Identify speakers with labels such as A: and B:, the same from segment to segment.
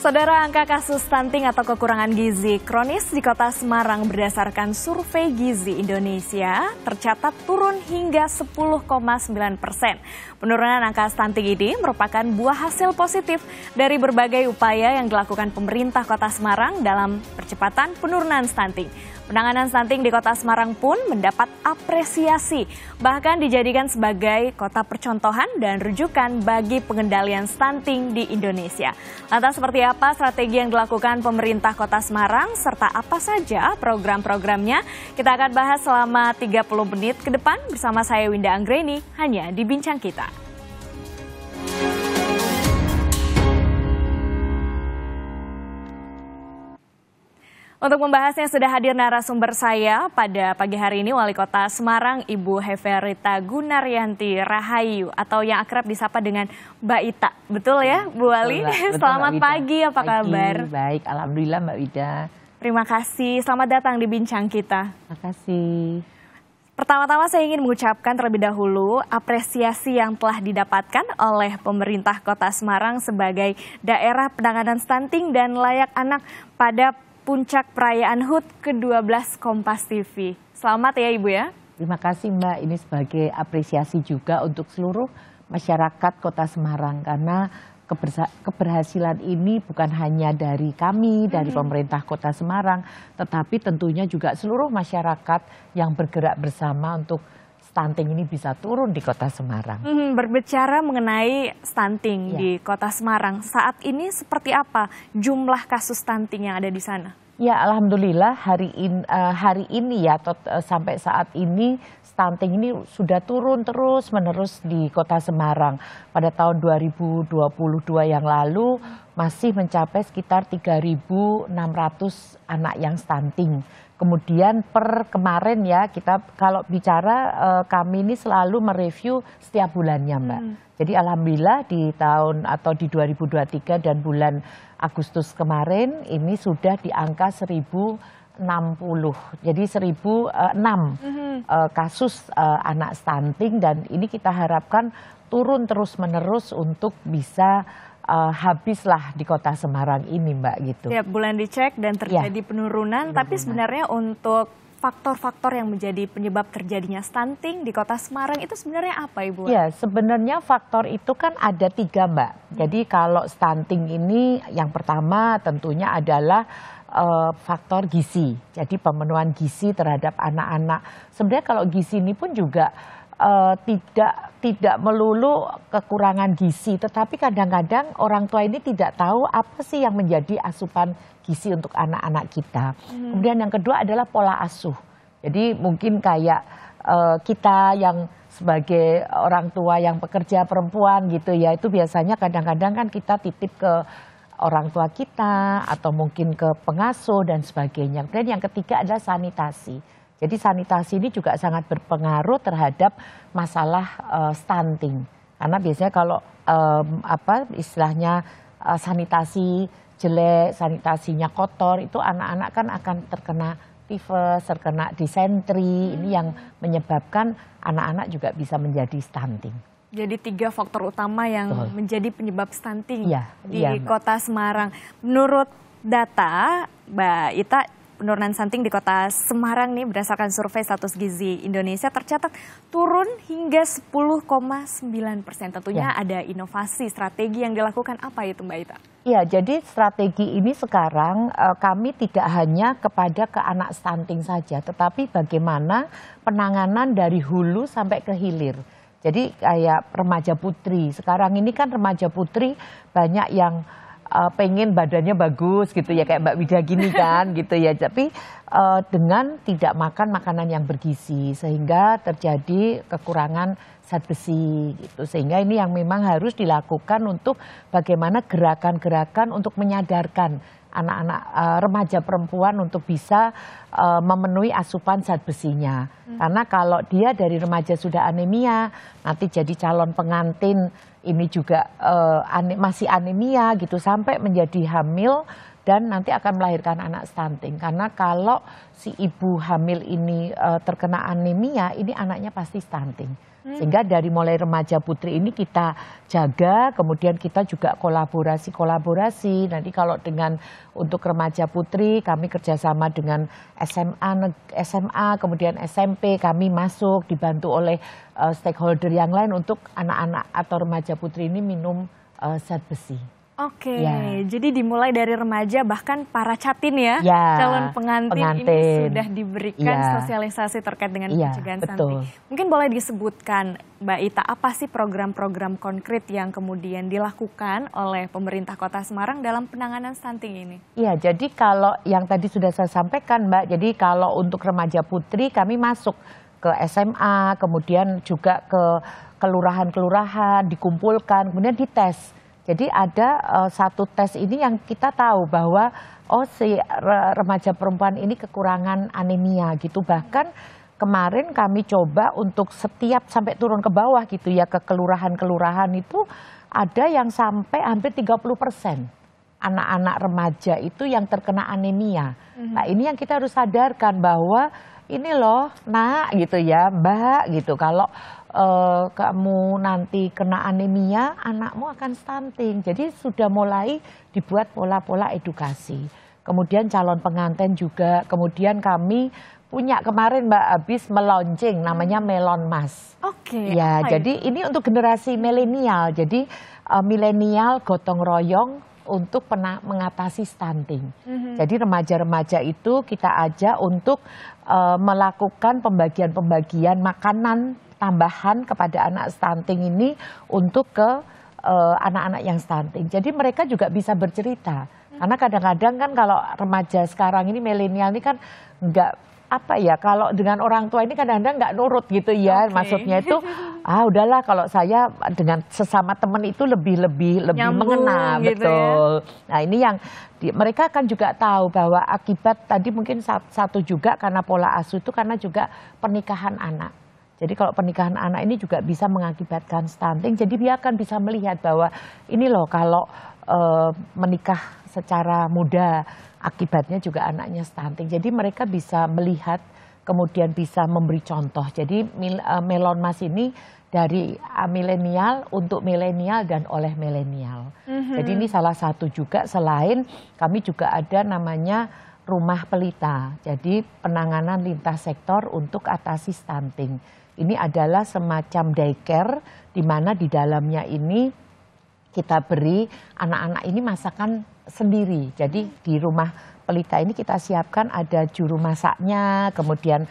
A: Saudara, angka kasus stunting atau kekurangan gizi kronis di Kota Semarang berdasarkan Survei Gizi Indonesia tercatat turun hingga 10,9%. Penurunan angka stunting ini merupakan buah hasil positif dari berbagai upaya yang dilakukan pemerintah Kota Semarang dalam percepatan penurunan stunting. Penanganan stunting di Kota Semarang pun mendapat apresiasi, bahkan dijadikan sebagai kota percontohan dan rujukan bagi pengendalian stunting di Indonesia. Lantas seperti apa strategi yang dilakukan pemerintah Kota Semarang serta apa saja program-programnya? Kita akan bahas selama 30 menit ke depan bersama saya Winda Anggreni hanya di Bincang Kita. Untuk membahasnya sudah hadir narasumber saya pada pagi hari ini Wali Kota Semarang Ibu Heverita Gunaryanti Rahayu atau yang akrab disapa dengan Mbak Ita. Betul ya Bu Wali?
B: Betul,
A: Selamat
B: Mbak
A: pagi, apa kabar?
B: Baik, alhamdulillah Mbak Wida.
A: Terima kasih, selamat datang di Bincang Kita.
B: Terima kasih.
A: Pertama-tama saya ingin mengucapkan terlebih dahulu apresiasi yang telah didapatkan oleh pemerintah Kota Semarang sebagai daerah penanganan stunting dan layak anak pada puncak perayaan HUT ke-12 Kompas TV. Selamat ya Ibu ya.
B: Terima kasih Mbak, ini sebagai apresiasi juga untuk seluruh masyarakat Kota Semarang karena keberhasilan ini bukan hanya dari kami, dari pemerintah Kota Semarang, tetapi tentunya juga seluruh masyarakat yang bergerak bersama untuk stunting ini bisa turun di Kota Semarang.
A: Berbicara mengenai stunting di Kota Semarang, saat ini seperti apa jumlah kasus stunting yang ada di sana?
B: Ya, alhamdulillah hari ini ya sampai saat ini stunting ini sudah turun terus-menerus di Kota Semarang. Pada tahun 2022 yang lalu masih mencapai sekitar 3.600 anak yang stunting. Kemudian per kemarin ya kita kalau bicara kami ini selalu mereview setiap bulannya Mbak. Jadi alhamdulillah di tahun atau di 2023 dan bulan Agustus kemarin ini sudah di angka 1060. Jadi 1006 kasus anak stunting dan ini kita harapkan turun terus-menerus untuk bisa habislah di Kota Semarang ini Mbak gitu.
A: Tiap bulan dicek dan terjadi penurunan, tapi sebenarnya untuk faktor-faktor yang menjadi penyebab terjadinya stunting di Kota Semarang itu sebenarnya apa Ibu?
B: Ya sebenarnya faktor itu kan ada 3 Mbak. Jadi kalau stunting ini yang pertama tentunya adalah faktor gizi. Jadi pemenuhan gizi terhadap anak-anak. Sebenarnya kalau gizi ini pun juga tidak melulu kekurangan gizi, tetapi kadang-kadang orang tua ini tidak tahu apa sih yang menjadi asupan gizi untuk anak-anak kita. Kemudian yang kedua adalah pola asuh. Jadi mungkin kayak kita yang sebagai orang tua yang pekerja perempuan gitu ya, itu biasanya kadang-kadang kan kita titip ke orang tua kita atau mungkin ke pengasuh dan sebagainya. Kemudian yang ketiga adalah sanitasi. Jadi sanitasi ini juga sangat berpengaruh terhadap masalah stunting. Karena biasanya kalau istilahnya sanitasi jelek, sanitasinya kotor, itu anak-anak kan akan terkena tifus, terkena disentri. Ini yang menyebabkan anak-anak juga bisa menjadi stunting.
A: Jadi 3 faktor utama yang menjadi penyebab stunting di
B: Kota
A: Semarang. Menurut data Mbak Ita, penurunan stunting di Kota Semarang nih berdasarkan survei status gizi Indonesia tercatat turun hingga 10,9%. Tentunya ada inovasi, strategi yang dilakukan apa itu Mbak Ita?
B: Ya, jadi strategi ini sekarang kami tidak hanya kepada ke anak stunting saja, tetapi bagaimana penanganan dari hulu sampai ke hilir. Jadi kayak remaja putri, sekarang ini kan remaja putri banyak yang pengen badannya bagus gitu ya kayak Mbak Wida gini kan gitu ya, tapi dengan tidak makan makanan yang bergizi sehingga terjadi kekurangan zat besi gitu, sehingga ini yang memang harus dilakukan untuk bagaimana gerakan-gerakan untuk menyadarkan anak-anak remaja perempuan untuk bisa memenuhi asupan zat besinya. Karena kalau dia dari remaja sudah anemia, nanti jadi calon pengantin ini juga masih anemia gitu sampai menjadi hamil dan nanti akan melahirkan anak stunting. Karena kalau si ibu hamil ini terkena anemia, ini anaknya pasti stunting. Sehingga dari mulai remaja putri ini kita jaga, kemudian kita juga kolaborasi. Nanti kalau untuk remaja putri kami kerjasama dengan SMA, kemudian SMP kami masuk dibantu oleh stakeholder yang lain untuk anak-anak atau remaja putri ini minum zat besi.
A: Oke, jadi dimulai dari remaja bahkan para catin ya, calon pengantin ini sudah diberikan sosialisasi terkait dengan pencegahan stunting. Mungkin boleh disebutkan Mbak Ita, apa sih program-program konkret yang kemudian dilakukan oleh pemerintah Kota Semarang dalam penanganan stunting ini? Iya, jadi kalau yang tadi sudah saya sampaikan Mbak, jadi kalau untuk remaja putri kami masuk ke SMA, kemudian juga ke kelurahan-kelurahan, dikumpulkan, kemudian dites. Jadi ada satu tes ini yang kita tahu bahwa si remaja perempuan ini kekurangan anemia gitu. Bahkan kemarin kami coba untuk setiap sampai turun ke bawah gitu ya, ke kelurahan-kelurahan itu ada yang sampai hampir 30% anak-anak remaja itu yang terkena anemia. Nah ini yang kita harus sadarkan bahwa ini loh nak gitu ya, mbak gitu, kalau kamu nanti kena anemia, anakmu akan stunting. Jadi sudah mulai dibuat pola-pola edukasi. Kemudian calon pengantin juga, kemudian kami punya kemarin Mbak habis meluncing namanya Melon Mas. Oke. Ya, jadi ini untuk generasi milenial. Jadi milenial gotong royong untuk mengatasi stunting. Jadi remaja-remaja itu kita ajak untuk melakukan pembagian-pembagian makanan tambahan kepada anak stunting ini untuk ke anak-anak yang stunting. Jadi mereka juga bisa bercerita. Karena kadang-kadang kan kalau remaja sekarang ini milenial ini kan nggak kalau dengan orang tua ini kadang-kadang nggak nurut gitu ya. Maksudnya itu udahlah kalau saya dengan sesama teman itu lebih mengena gitu betul. Ya. Nah ini yang mereka kan juga tahu bahwa akibat tadi mungkin satu juga karena pola asuh itu karena juga pernikahan anak. Jadi kalau pernikahan anak ini juga bisa mengakibatkan stunting. Jadi dia akan bisa melihat bahwa ini loh kalau menikah secara muda akibatnya juga anaknya stunting. Jadi mereka bisa melihat kemudian bisa memberi contoh. Jadi Melon Mas ini dari milenial untuk milenial dan oleh milenial. Jadi ini salah satu juga selain kami juga ada namanya Rumah Pelita. Jadi penanganan lintas sektor untuk atasi stunting. Ini adalah semacam daycare di mana di dalamnya ini kita beri anak-anak ini masakan sendiri. Jadi di Rumah Pelita ini kita siapkan ada juru masaknya, kemudian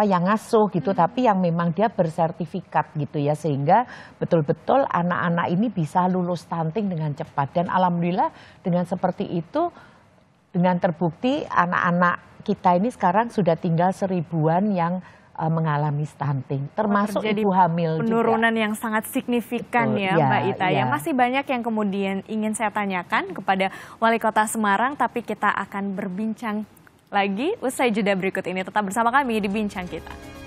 A: yang ngasuh gitu, tapi yang memang dia bersertifikat gitu ya, sehingga betul-betul anak-anak ini bisa lulus stunting dengan cepat. Dan alhamdulillah dengan seperti itu, dengan terbukti anak-anak kita ini sekarang sudah tinggal 1000-an yang mengalami stunting, termasuk ibu hamil juga. Penurunan yang sangat signifikan. Betul, ya Mbak Ita. Ya. Masih banyak yang kemudian ingin saya tanyakan kepada Wali Kota Semarang, tapi kita akan berbincang lagi usai jeda berikut ini. Tetap bersama kami di Bincang Kita.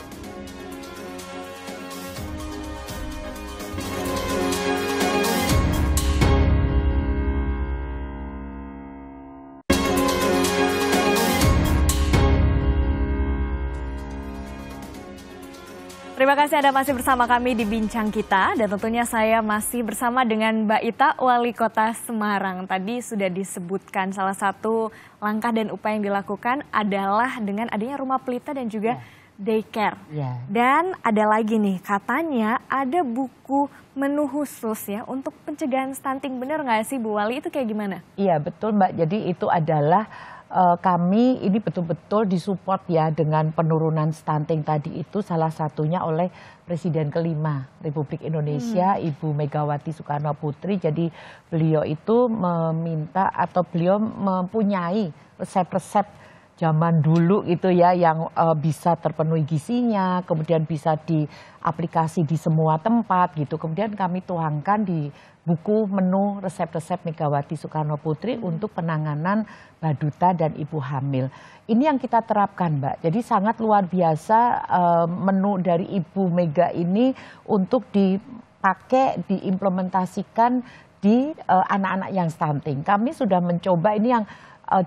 A: Terima kasih Anda masih bersama kami di Bincang Kita, dan tentunya saya masih bersama dengan Mbak Ita, Wali Kota Semarang. Tadi sudah disebutkan salah satu langkah dan upaya yang dilakukan adalah dengan adanya Rumah Pelita dan juga daycare. Dan ada lagi nih, katanya ada buku menu khusus ya untuk pencegahan stunting. Benar nggak sih Bu Wali, itu kayak gimana? Iya betul Mbak, jadi itu adalah kami ini betul-betul disupport ya dengan penurunan stunting tadi itu, salah satunya oleh Presiden kelima Republik Indonesia, Ibu Megawati Soekarno Putri. Jadi beliau itu meminta atau beliau mempunyai resep-resep zaman dulu itu ya yang bisa terpenuhi gizinya, kemudian bisa diaplikasi di semua tempat gitu. Kemudian kami tuangkan di buku menu resep-resep Megawati Soekarno Putri untuk penanganan baduta dan ibu hamil. Ini yang kita terapkan Mbak, jadi sangat luar biasa menu dari Ibu Mega ini untuk dipakai, diimplementasikan di anak-anak yang stunting. Kami sudah mencoba ini yang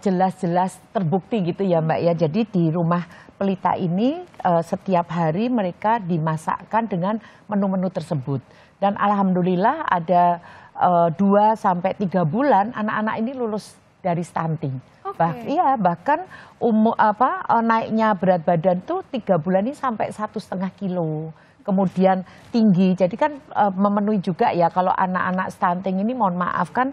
A: jelas-jelas terbukti gitu ya Mbak ya. Jadi di Rumah
B: Pelita ini setiap hari mereka dimasakkan dengan menu-menu tersebut. Dan alhamdulillah ada 2 sampai 3 bulan anak-anak ini lulus dari stunting. Bahkan naiknya berat badan tuh 3 bulan ini sampai 1,5 kilo. Kemudian tinggi, jadi kan memenuhi juga ya kalau anak-anak stunting ini mohon maaf kan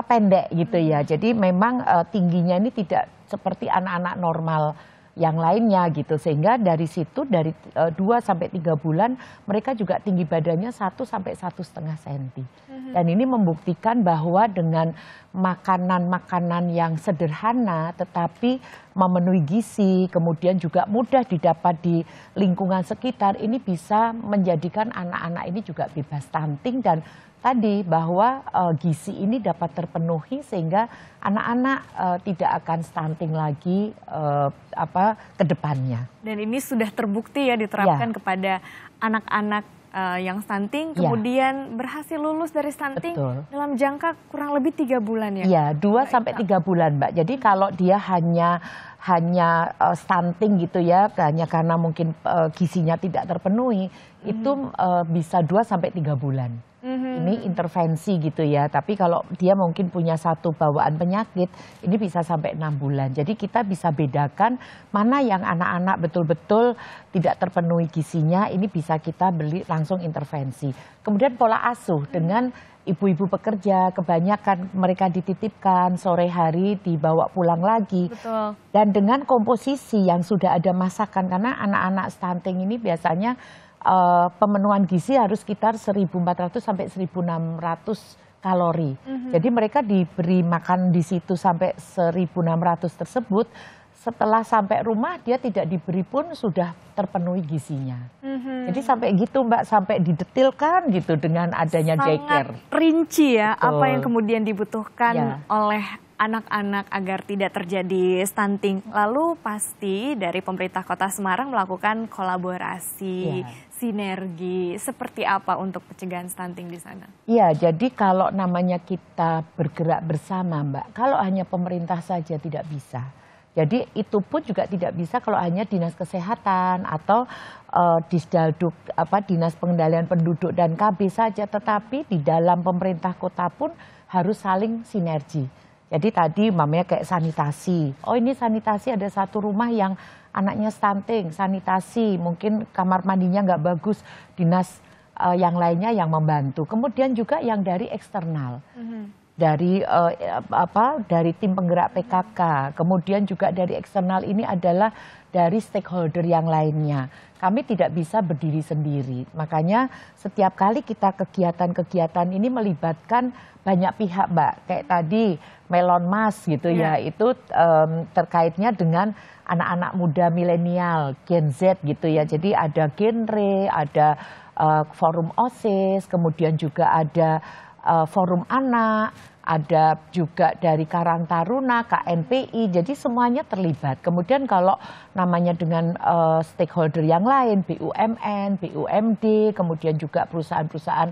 B: pendek gitu ya. Jadi memang tingginya ini tidak seperti anak-anak normal yang lainnya gitu, sehingga dari situ dari 2 sampai 3 bulan mereka juga tinggi badannya 1 sampai 1,5 cm. Dan ini membuktikan bahwa dengan makanan-makanan yang sederhana tetapi memenuhi gizi, kemudian juga mudah didapat di lingkungan sekitar, ini bisa menjadikan anak-anak ini juga bebas stunting dan tadi bahwa gizi ini dapat terpenuhi sehingga anak-anak tidak akan stunting lagi ke depannya.
A: Dan ini sudah terbukti ya diterapkan kepada anak-anak yang stunting, kemudian berhasil lulus dari stunting dalam jangka kurang lebih 3 bulan ya?
B: Iya, 2 sampai 3 bulan Mbak. Jadi kalau dia hanya stunting gitu ya, hanya karena mungkin gizinya tidak terpenuhi, itu bisa 2 sampai 3 bulan. Ini intervensi gitu ya, tapi kalau dia mungkin punya satu bawaan penyakit, ini bisa sampai 6 bulan. Jadi kita bisa bedakan mana yang anak-anak betul-betul tidak terpenuhi gizinya, ini bisa kita beli langsung intervensi. Kemudian pola asuh dengan ibu-ibu pekerja, kebanyakan mereka dititipkan, sore hari dibawa pulang lagi.
A: Betul.
B: Dan dengan komposisi yang sudah ada masakan, karena anak-anak stunting ini biasanya pemenuhan gizi harus sekitar 1.400 sampai 1.600 kalori. Jadi mereka diberi makan di situ sampai 1.600 tersebut. Setelah sampai rumah dia tidak diberi pun sudah terpenuhi gizinya. Jadi sampai gitu Mbak, sampai didetilkan gitu dengan adanya daycare.
A: Sangat rinci ya. Betul. Apa yang kemudian dibutuhkan oleh anak-anak agar tidak terjadi stunting. Lalu pasti dari pemerintah Kota Semarang melakukan kolaborasi, sinergi. Seperti apa untuk pencegahan stunting di sana? Iya,
B: jadi kalau namanya kita bergerak bersama Mbak, kalau hanya pemerintah saja tidak bisa. Jadi itu pun juga tidak bisa kalau hanya dinas kesehatan atau Disdaluk, dinas pengendalian penduduk dan KB saja. Tetapi di dalam pemerintah kota pun harus saling sinergi. Jadi tadi mamanya kayak sanitasi. Oh ini sanitasi ada satu rumah yang anaknya stunting, sanitasi mungkin kamar mandinya nggak bagus, dinas yang lainnya yang membantu. Kemudian juga yang dari eksternal, dari dari tim penggerak PKK. Kemudian juga dari eksternal ini adalah dari stakeholder yang lainnya. Kami tidak bisa berdiri sendiri. Makanya setiap kali kita kegiatan-kegiatan ini melibatkan banyak pihak Mbak. Kayak tadi Melon Mas gitu ya, itu terkaitnya dengan anak-anak muda milenial, Gen Z gitu ya. Jadi ada genre, ada forum OSIS, kemudian juga ada forum anak, ada juga dari Karang Taruna, KNPI, jadi semuanya terlibat. Kemudian kalau namanya dengan stakeholder yang lain, BUMN, BUMD, kemudian juga perusahaan-perusahaan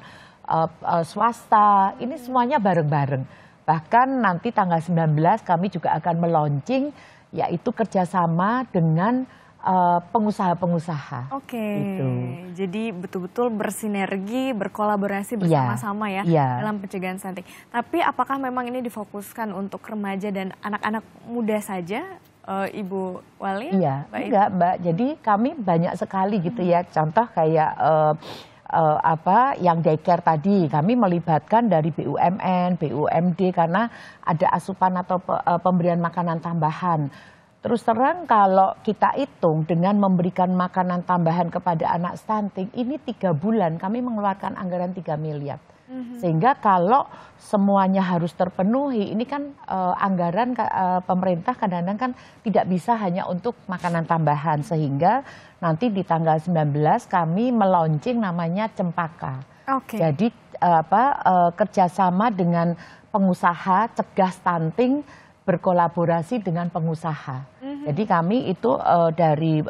B: swasta, ini semuanya bareng-bareng. Bahkan nanti tanggal 19 kami juga akan meluncing, yaitu kerjasama dengan pengusaha-pengusaha.
A: Oke, gitu. Jadi betul-betul bersinergi, berkolaborasi bersama-sama ya dalam pencegahan stunting. Tapi apakah memang ini difokuskan untuk remaja dan anak-anak muda saja, Ibu Wali?
B: Iya, enggak Mbak. Jadi kami banyak sekali gitu ya. Contoh kayak yang daycare tadi, kami melibatkan dari BUMN, BUMD karena ada asupan atau pemberian makanan tambahan. Terus terang kalau kita hitung dengan memberikan makanan tambahan kepada anak stunting, ini 3 bulan kami mengeluarkan anggaran 3 miliar. Sehingga kalau semuanya harus terpenuhi, ini kan anggaran pemerintah kadang-kadang kan tidak bisa hanya untuk makanan tambahan. Sehingga nanti di tanggal 19 kami meluncing namanya Cempaka. Jadi kerjasama dengan pengusaha cegah stunting, berkolaborasi dengan pengusaha. Jadi kami itu dari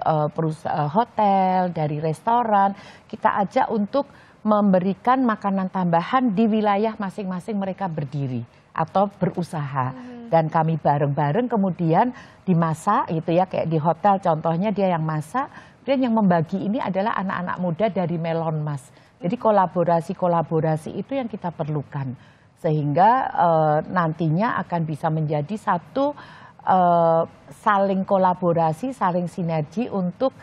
B: hotel, dari restoran, kita ajak untuk memberikan makanan tambahan di wilayah masing-masing mereka berdiri atau berusaha. dan kami bareng-bareng kemudian dimasak gitu ya, kayak di hotel contohnya dia yang masak, dan yang membagi ini adalah anak-anak muda dari Melon Mas. Jadi kolaborasi itu yang kita perlukan sehingga nantinya akan bisa menjadi satu saling kolaborasi, saling sinergi untuk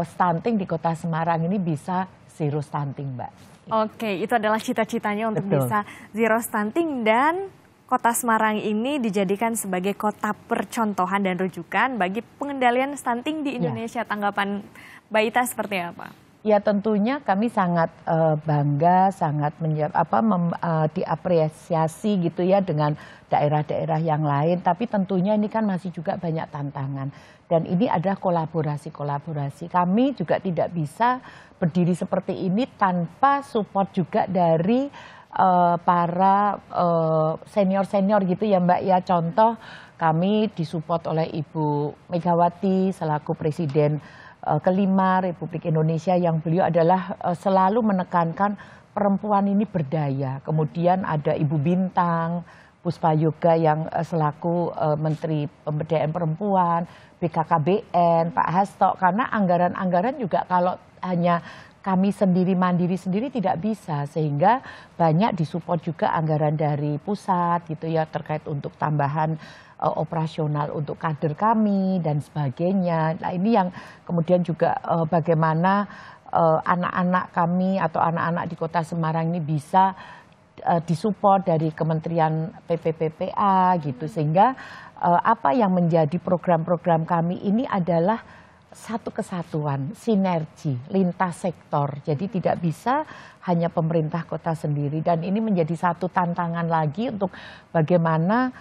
B: stunting di Kota Semarang ini bisa zero stunting, Mbak.
A: Oke, itu adalah cita-citanya untuk bisa zero stunting, dan Kota Semarang ini dijadikan sebagai kota percontohan dan rujukan bagi pengendalian stunting di Indonesia. Tanggapan Mbak Ita seperti apa?
B: Ya tentunya kami sangat bangga, sangat diapresiasi gitu ya dengan daerah-daerah yang lain. Tapi tentunya ini kan masih juga banyak tantangan. Dan ini adalah kolaborasi. Kami juga tidak bisa berdiri seperti ini tanpa support juga dari para senior-senior gitu ya Mbak ya. Contoh kami disupport oleh Ibu Megawati selaku Presiden kelima Republik Indonesia, yang beliau adalah selalu menekankan perempuan ini berdaya. Kemudian ada Ibu Bintang Puspayoga yang selaku Menteri Pemberdayaan Perempuan, BKKBN, Pak Hasto, karena anggaran-anggaran juga kalau hanya kami sendiri mandiri sendiri tidak bisa, sehingga banyak disupport juga anggaran dari pusat gitu ya, terkait untuk tambahan operasional untuk kader kami dan sebagainya. Nah ini yang kemudian juga bagaimana anak-anak kami atau anak-anak di Kota Semarang ini bisa disupport dari Kementerian PPPPA gitu, sehingga apa yang menjadi program-program kami ini adalah satu kesatuan, sinergi, lintas sektor. Jadi tidak bisa hanya pemerintah kota sendiri, dan ini menjadi satu tantangan lagi untuk bagaimana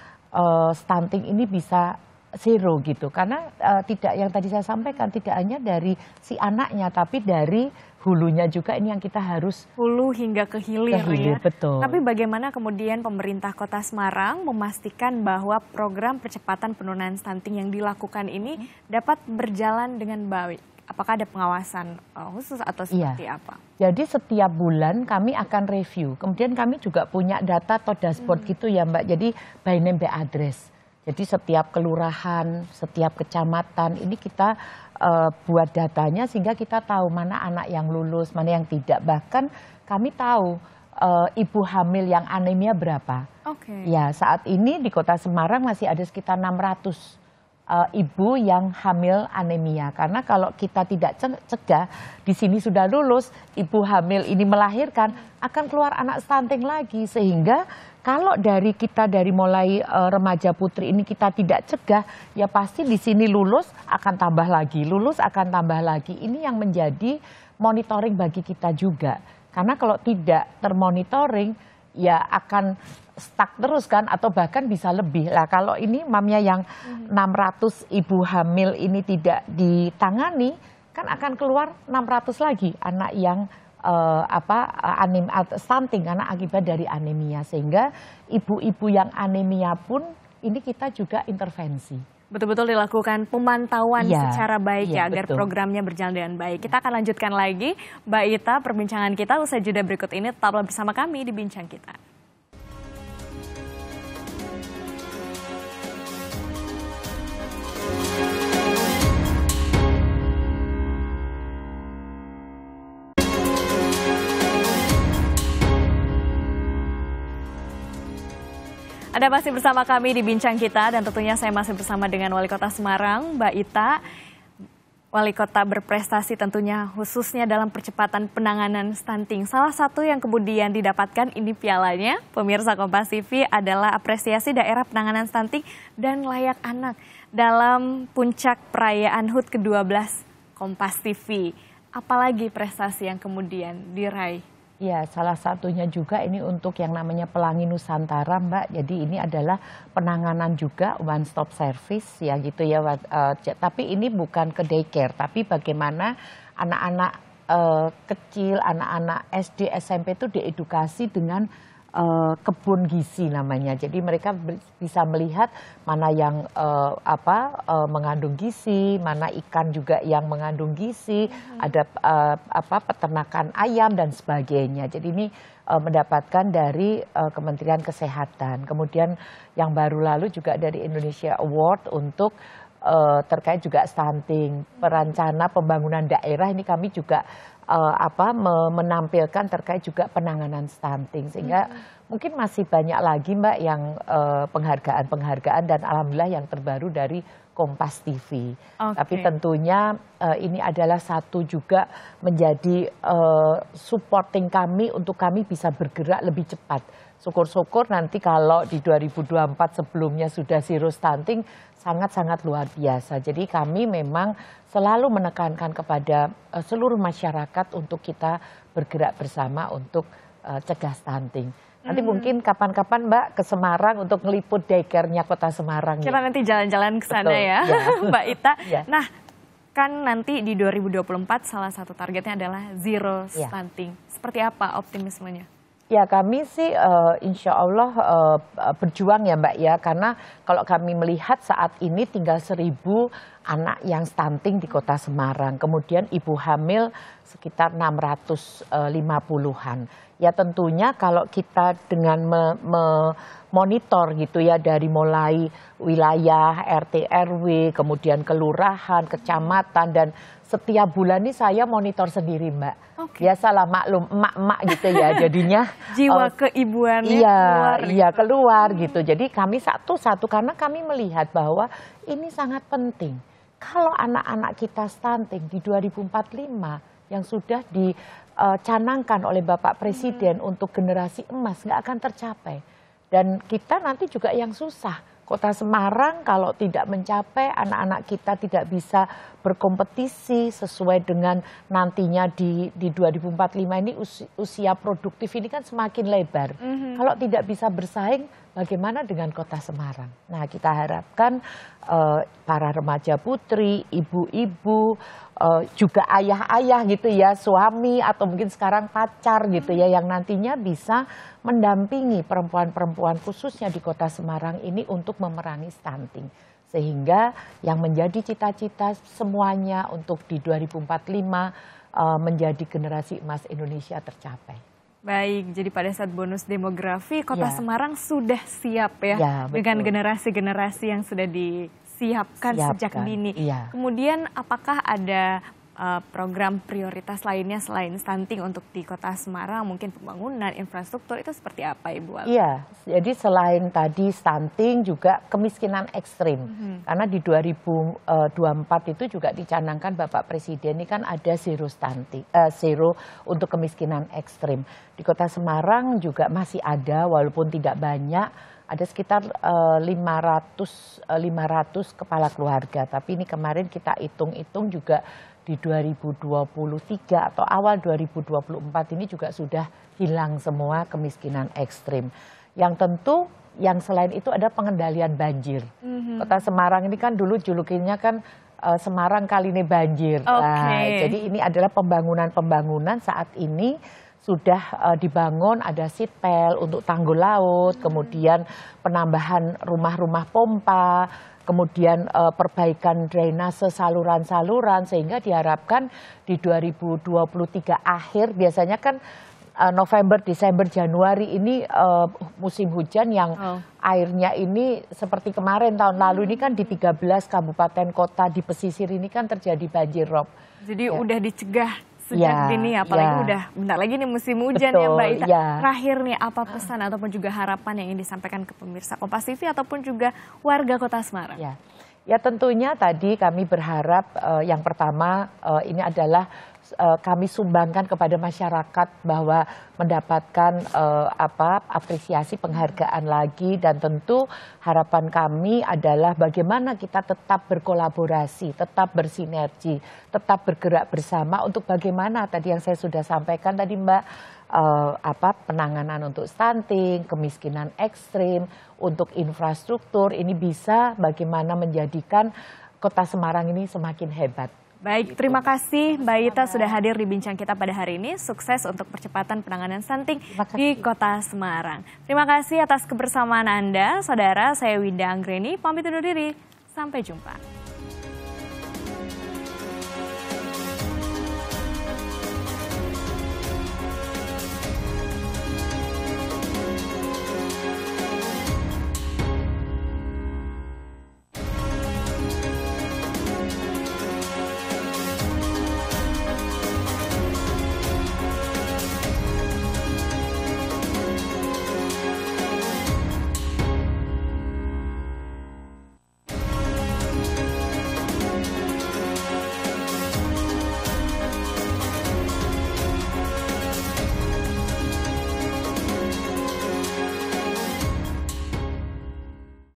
B: stunting ini bisa zero gitu, karena tidak, yang tadi saya sampaikan, tidak hanya dari si anaknya tapi dari hulunya juga, ini yang kita harus
A: hulu hingga ke hilir ya.
B: Betul.
A: Tapi bagaimana kemudian pemerintah Kota Semarang memastikan bahwa program percepatan penurunan stunting yang dilakukan ini dapat berjalan dengan baik? Apakah ada pengawasan khusus atau seperti apa? Jadi
B: setiap bulan kami akan review. Kemudian kami juga punya data atau dashboard gitu ya Mbak. Jadi by name by address. Jadi setiap kelurahan, setiap kecamatan ini kita buat datanya sehingga kita tahu mana anak yang lulus, mana yang tidak. Bahkan kami tahu ibu hamil yang anemia berapa. Ya saat ini di Kota Semarang masih ada sekitar 600 ibu yang hamil anemia, karena kalau kita tidak cegah, di sini sudah lulus, ibu hamil ini melahirkan, akan keluar anak stunting lagi, sehingga kalau dari kita dari mulai remaja putri ini kita tidak cegah, ya pasti di sini lulus akan tambah lagi, lulus akan tambah lagi. Ini yang menjadi monitoring bagi kita juga, karena kalau tidak termonitoring, ya akan stuck terus kan, atau bahkan bisa lebih. Lah kalau ini mamnya yang 600 ibu hamil ini tidak ditangani, kan akan keluar 600 lagi anak yang stunting karena akibat dari anemia, sehingga ibu-ibu yang anemia pun ini kita juga intervensi.
A: Betul-betul dilakukan pemantauan secara baik ya agar programnya berjalan dengan baik. Kita akan lanjutkan lagi Mbak Ita perbincangan kita usai jeda berikut ini. Tetaplah bersama kami di Bincang Kita. Anda masih bersama kami di Bincang Kita, dan tentunya saya masih bersama dengan Wali Kota Semarang, Mbak Ita. Wali Kota berprestasi tentunya khususnya dalam percepatan penanganan stunting. Salah satu yang kemudian didapatkan ini pialanya, pemirsa Kompas TV, adalah apresiasi daerah penanganan stunting dan layak anak dalam puncak perayaan HUT ke-12 Kompas TV. Apalagi prestasi yang kemudian diraih?
B: Ya, salah satunya juga ini untuk yang namanya Pelangi Nusantara, Mbak. Jadi ini adalah penanganan juga one stop service ya gitu ya. Tapi ini bukan ke daycare, tapi bagaimana anak-anak kecil, anak-anak SD, SMP itu diedukasi dengan kebun gizi namanya. Jadi mereka bisa melihat mana yang mengandung gizi, mana ikan juga yang mengandung gizi, ada peternakan ayam dan sebagainya. Jadi ini mendapatkan dari Kementerian Kesehatan. Kemudian yang baru lalu juga dari Indonesia Award untuk terkait juga stunting, perencana pembangunan daerah ini kami juga menampilkan terkait juga penanganan stunting, sehingga mungkin masih banyak lagi Mbak yang penghargaan dan alhamdulillah yang terbaru dari Kompas TV. Tapi tentunya ini adalah satu juga menjadi supporting kami untuk kami bisa bergerak lebih cepat. Syukur-syukur nanti kalau di 2024 sebelumnya sudah zero stunting sangat-sangat luar biasa. Jadi kami memang selalu menekankan kepada seluruh masyarakat untuk kita bergerak bersama untuk cegah stunting. Nanti mungkin kapan-kapan Mbak ke Semarang untuk ngeliput daycare-nya Kota Semarang.
A: Kita nanti jalan-jalan ke sana ya, Mbak Ita. Nah, kan nanti di 2024 salah satu targetnya adalah zero stunting. Seperti apa optimismenya?
B: Ya kami sih insya Allah berjuang ya Mbak ya, karena kalau kami melihat saat ini tinggal 1.000 anak yang stunting di Kota Semarang, kemudian ibu hamil sekitar 650-an. Ya tentunya kalau kita dengan memonitor gitu ya dari mulai wilayah RT RW, kemudian kelurahan, kecamatan, dan setiap bulan ini saya monitor sendiri Mbak. Biasalah maklum emak-emak gitu ya jadinya.
A: Jiwa keibuannya
B: keluar gitu. Jadi kami satu-satu karena kami melihat bahwa ini sangat penting. Kalau anak-anak kita stunting di 2045 yang sudah dicanangkan oleh Bapak Presiden untuk generasi emas nggak akan tercapai. Dan kita nanti juga yang susah. Kota Semarang kalau tidak mencapai, anak-anak kita tidak bisa berkompetisi sesuai dengan nantinya di 2045 ini usia produktif ini kan semakin lebar. Kalau tidak bisa bersaing, bagaimana dengan Kota Semarang? Nah kita harapkan para remaja putri, ibu-ibu, juga ayah-ayah gitu ya, suami atau mungkin sekarang pacar gitu ya, yang nantinya bisa mendampingi perempuan-perempuan khususnya di Kota Semarang ini untuk memerangi stunting. Sehingga yang menjadi cita-cita semuanya untuk di 2045 menjadi generasi emas Indonesia tercapai.
A: Baik, jadi pada saat bonus demografi Kota Semarang sudah siap ya dengan generasi-generasi yang sudah disiapkan sejak dini. Kemudian apakah ada program prioritas lainnya selain stunting untuk di Kota Semarang, mungkin pembangunan, infrastruktur, itu seperti apa Ibu?
B: Iya, jadi selain tadi stunting juga kemiskinan ekstrim. Karena di 2024 itu juga dicanangkan Bapak Presiden ini kan ada zero stunting, zero untuk kemiskinan ekstrim. Di Kota Semarang juga masih ada walaupun tidak banyak, ada sekitar 500 kepala keluarga. Tapi ini kemarin kita hitung-hitung juga di 2023 atau awal 2024 ini juga sudah hilang semua kemiskinan ekstrim. Yang tentu yang selain itu ada pengendalian banjir. Kota Semarang ini kan dulu julukinya kan Semarang kali ini banjir. Nah, jadi ini adalah pembangunan saat ini sudah dibangun, ada sitpel untuk tanggul laut, kemudian penambahan rumah-rumah pompa, kemudian perbaikan drainase saluran-saluran, sehingga diharapkan di 2023 akhir, biasanya kan November, Desember, Januari ini musim hujan yang airnya ini seperti kemarin tahun lalu ini kan di 13 kabupaten kota di pesisir ini kan terjadi banjir rob.
A: Jadi udah dicegah sejak dini, apalagi udah bentar lagi nih musim hujan. Betul, ya Mbak Ita. Terakhir nih, apa pesan ataupun juga harapan yang ingin disampaikan ke pemirsa Kompas TV ataupun juga warga Kota Semarang?
B: Ya tentunya tadi kami berharap yang pertama ini adalah kami sumbangkan kepada masyarakat bahwa mendapatkan apresiasi penghargaan lagi, dan tentu harapan kami adalah bagaimana kita tetap berkolaborasi, tetap bersinergi, tetap bergerak bersama untuk bagaimana tadi yang saya sudah sampaikan tadi Mbak, penanganan untuk stunting, kemiskinan ekstrim, untuk infrastruktur ini bisa bagaimana menjadikan Kota Semarang ini semakin hebat.
A: Baik, terima kasih Mbak Ita sudah hadir di bincang kita pada hari ini. Sukses untuk percepatan penanganan stunting di Kota Semarang. Terima kasih atas kebersamaan Anda, saudara. Saya Winda Anggreni, pamit undur diri. Sampai jumpa.